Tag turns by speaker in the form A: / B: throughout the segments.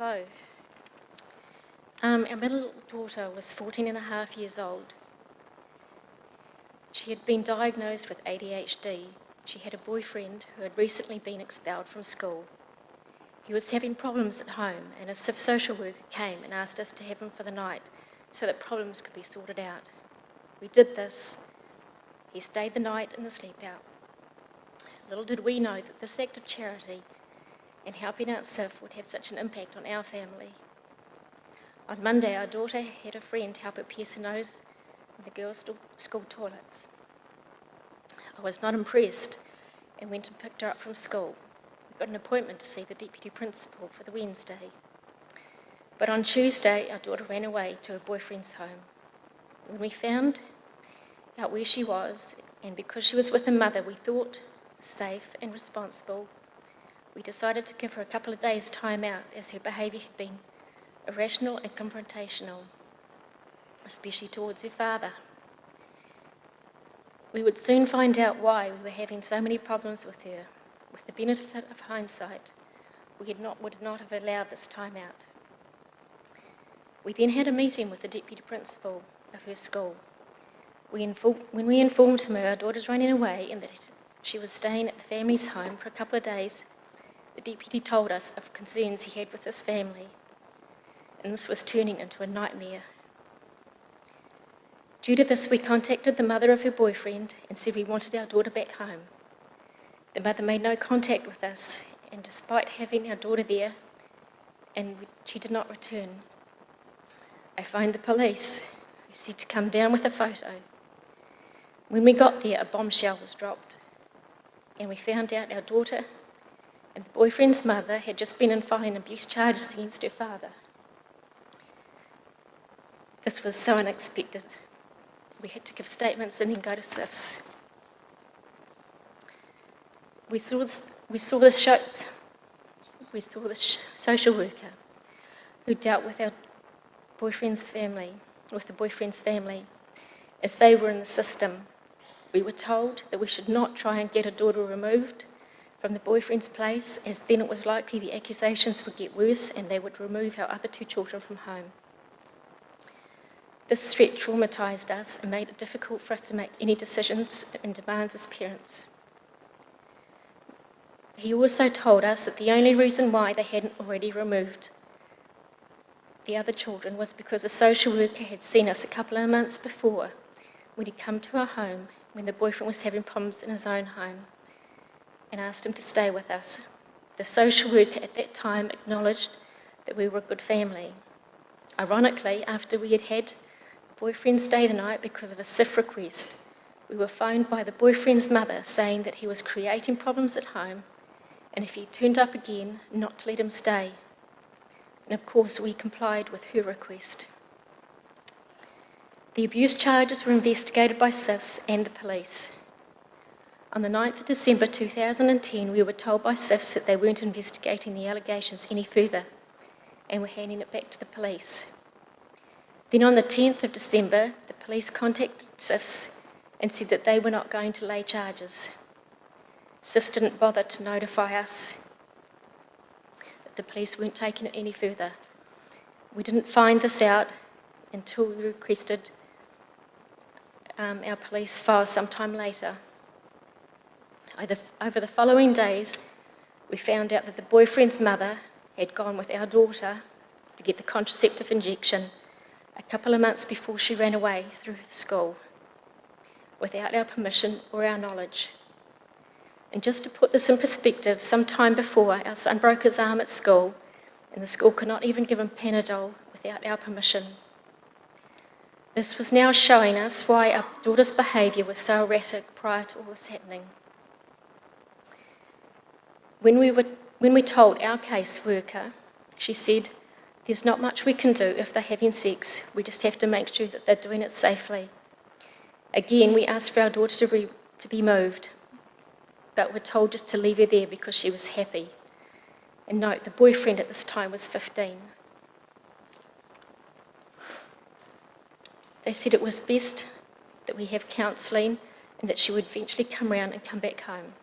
A: Hello. Our middle daughter was 14 and a half years old. She had been diagnosed with ADHD. She had a boyfriend who had recently been expelled from school. He was having problems at home, and a social worker came and asked us to have him for the night so that problems could be sorted out. We did this. He stayed the night in the sleep out. Little did we know that this act of charity and helping out Sif would have such an impact on our family. On Monday, our daughter had a friend help her pierce her nose in the girls' school toilets. I was not impressed and went and picked her up from school. We got an appointment to see the deputy principal for the Wednesday. But on Tuesday, our daughter ran away to her boyfriend's home. When we found out where she was, and because she was with her mother, we thought safe and responsible, we decided to give her a couple of days' time out as her behaviour had been irrational and confrontational, especially towards her father. We would soon find out why we were having so many problems with her. With the benefit of hindsight, would not have allowed this time out. We then had a meeting with the deputy principal of her school. When we informed him of our daughter's running away and that she was staying at the family's home for a couple of days, the deputy told us of concerns he had with his family, and this was turning into a nightmare. Due to this, we contacted the mother of her boyfriend and said we wanted our daughter back home. The mother made no contact with us, and despite having our daughter there, she did not return. I phoned the police, who said to come down with a photo. When we got there, a bombshell was dropped, and we found out our daughter and the boyfriend's mother had just been in filing abuse charges against her father. This was so unexpected. We had to give statements and then go to SIFs. We saw the social worker who dealt with the boyfriend's family, as they were in the system. We were told that we should not try and get a daughter removed from the boyfriend's place, as then it was likely the accusations would get worse and they would remove our other two children from home. This threat traumatised us and made it difficult for us to make any decisions and demands as parents. He also told us that the only reason why they hadn't already removed the other children was because a social worker had seen us a couple of months before when he'd come to our home when the boyfriend was having problems in his own home and asked him to stay with us. The social worker at that time acknowledged that we were a good family. Ironically, after we had had the boyfriend stay the night because of a SIF request, we were phoned by the boyfriend's mother saying that he was creating problems at home and if he turned up again, not to let him stay. And of course, we complied with her request. The abuse charges were investigated by SIFs and the police. On the 9th of December 2010, we were told by SIFs that they weren't investigating the allegations any further and were handing it back to the police. Then on the 10th of December, the police contacted SIFs and said that they were not going to lay charges. SIFs didn't bother to notify us that the police weren't taking it any further. We didn't find this out until we requested our police file sometime later. Over the following days, we found out that the boyfriend's mother had gone with our daughter to get the contraceptive injection a couple of months before she ran away through the school, without our permission or our knowledge. And just to put this in perspective, some time before, our son broke his arm at school, and the school could not even give him Panadol without our permission. This was now showing us why our daughter's behaviour was so erratic prior to all this happening. When we told our caseworker, she said, "There's not much we can do if they're having sex. We just have to make sure that they're doing it safely." Again, we asked for our daughter to be moved, but were told just to leave her there because she was happy. And note, the boyfriend at this time was 15. They said it was best that we have counselling and that she would eventually come round and come back home.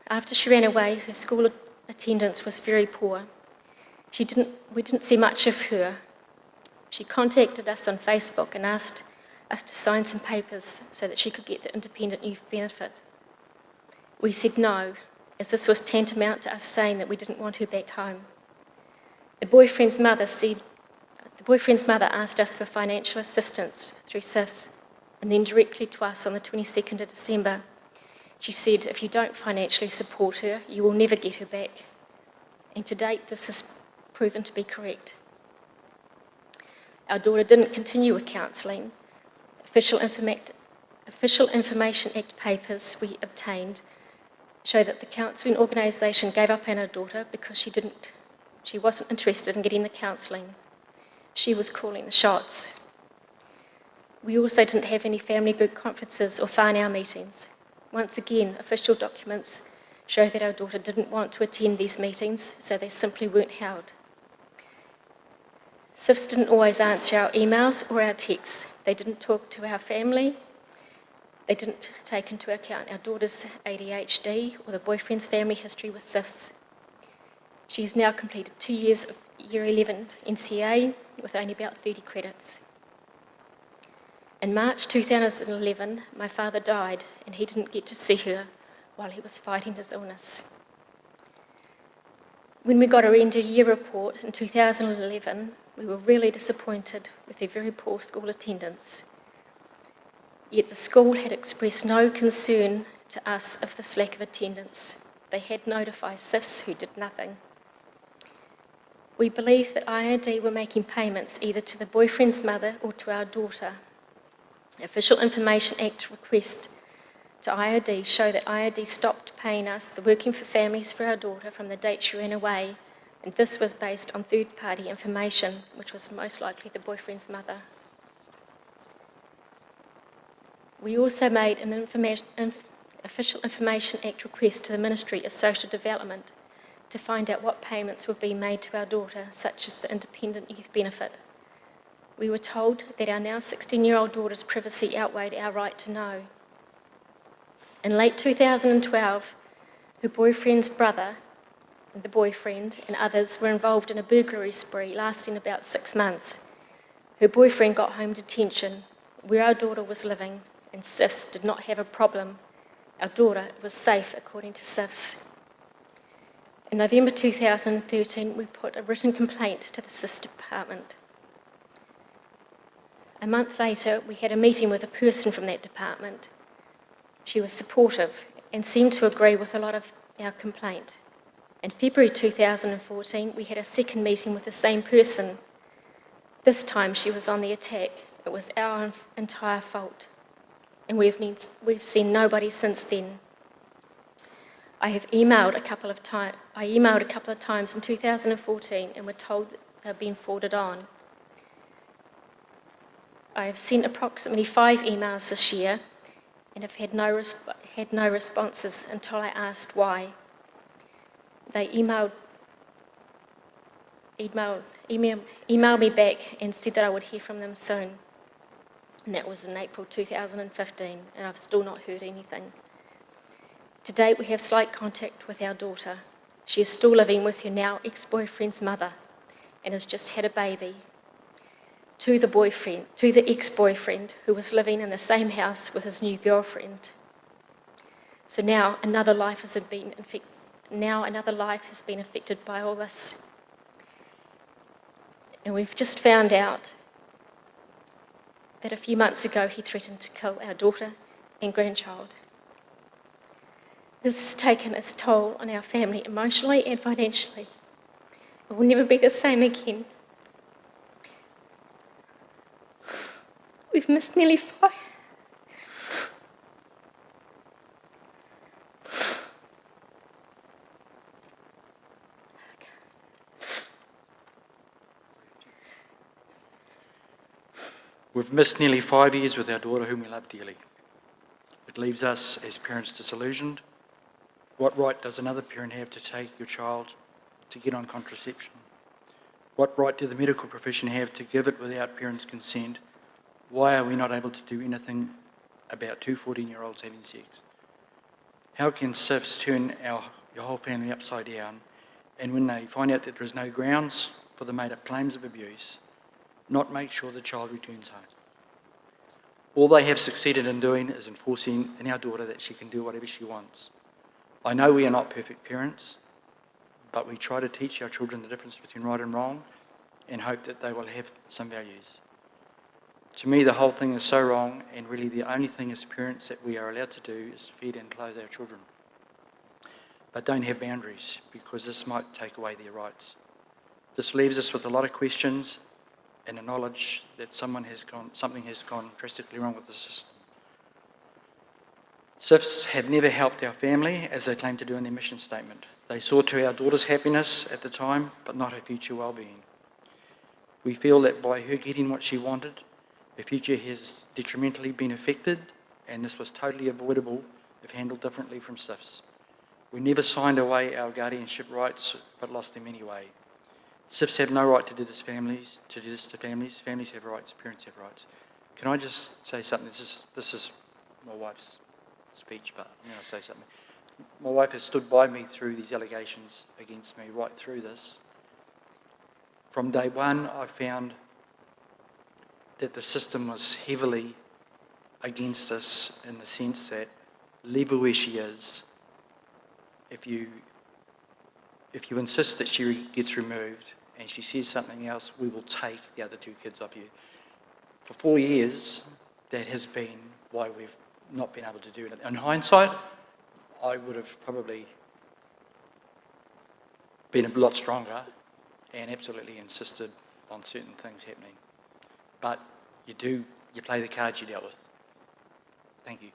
A: After she ran away, her school attendance was very poor. We didn't see much of her. She contacted us on Facebook and asked us to sign some papers so that she could get the independent youth benefit. We said no, as this was tantamount to us saying that we didn't want her back home. The boyfriend's mother asked us for financial assistance through SIFS, and then directly to us on the 22nd of December. She said, if you don't financially support her, you will never get her back. And to date, this has proven to be correct. Our daughter didn't continue with counselling. Official Information Act papers we obtained show that the counselling organisation gave up on our daughter because she wasn't interested in getting the counselling. She was calling the shots. We also didn't have any family group conferences or whānau meetings. Once again, official documents show that our daughter didn't want to attend these meetings, so they simply weren't held. SIFS didn't always answer our emails or our texts. They didn't talk to our family. They didn't take into account our daughter's ADHD or the boyfriend's family history with SIFS. She has now completed 2 years of Year 11 NCA with only about 30 credits. In March 2011, my father died and he didn't get to see her while he was fighting his illness. When we got her end-of-year report in 2011, we were really disappointed with their very poor school attendance. Yet the school had expressed no concern to us of this lack of attendance. They had notified SIFS, who did nothing. We believe that IRD were making payments either to the boyfriend's mother or to our daughter. Official Information Act requests to IRD show that IRD stopped paying us the Working for Families for our daughter from the date she ran away, and this was based on third-party information, which was most likely the boyfriend's mother. We also made an Official Information Act request to the Ministry of Social Development to find out what payments were being made to our daughter, such as the independent youth benefit. We were told that our now 16-year-old daughter's privacy outweighed our right to know. In late 2012, her boyfriend's brother, the boyfriend, and others were involved in a burglary spree lasting about 6 months. Her boyfriend got home detention, where our daughter was living, and SIFS did not have a problem. Our daughter was safe, according to SIFS. In November 2013, we put a written complaint to the SIFS department. A month later, we had a meeting with a person from that department. She was supportive and seemed to agree with a lot of our complaint. In February 2014, we had a second meeting with the same person. This time she was on the attack. It was our entire fault. And we've seen nobody since then. I emailed a couple of times in 2014 and were told that they've been forwarded on. I have sent approximately 5 emails this year and have had no responses until I asked why. They emailed me back and said that I would hear from them soon. And that was in April 2015, and I've still not heard anything. To date, we have slight contact with our daughter. She is still living with her now ex-boyfriend's mother and has just had a baby. To the ex-boyfriend who was living in the same house with his new girlfriend. So now another life has been affected by all this. And we've just found out that a few months ago he threatened to kill our daughter and grandchild. This has taken its toll on our family emotionally and financially. It will never be the same again. We've missed nearly 5.
B: We've missed nearly 5 years with our daughter, whom we love dearly. It leaves us as parents disillusioned. What right does another parent have to take your child to get on contraception? What right do the medical profession have to give it without parents' consent? Why are we not able to do anything about 2 14-year-olds having sex? How can SIFS turn your whole family upside down and when they find out that there is no grounds for the made-up claims of abuse, not make sure the child returns home. All they have succeeded in doing is enforcing in our daughter that she can do whatever she wants. I know we are not perfect parents, but we try to teach our children the difference between right and wrong and hope that they will have some values. To me, the whole thing is so wrong, and really the only thing as parents that we are allowed to do is to feed and clothe our children. But don't have boundaries, because this might take away their rights. This leaves us with a lot of questions and the knowledge that something has gone drastically wrong with the system. SIFs have never helped our family, as they claim to do in their mission statement. They saw to our daughter's happiness at the time, but not her future well-being. We feel that by her getting what she wanted, her future has detrimentally been affected, and this was totally avoidable if handled differently from SIFs. We never signed away our guardianship rights, but lost them anyway. SIFs have no right to do this to families. Families have rights, parents have rights. Can I just say something? This is my wife's speech, but I'm going to say something. My wife has stood by me through these allegations against me, right through this. From day one, I found that the system was heavily against us in the sense that leave her where she is. If you insist that she gets removed and she says something else, we will take the other 2 kids off you. For 4 years, that has been why we've not been able to do it. In hindsight, I would have probably been a lot stronger and absolutely insisted on certain things happening. But you play the cards you're dealt with. Thank you.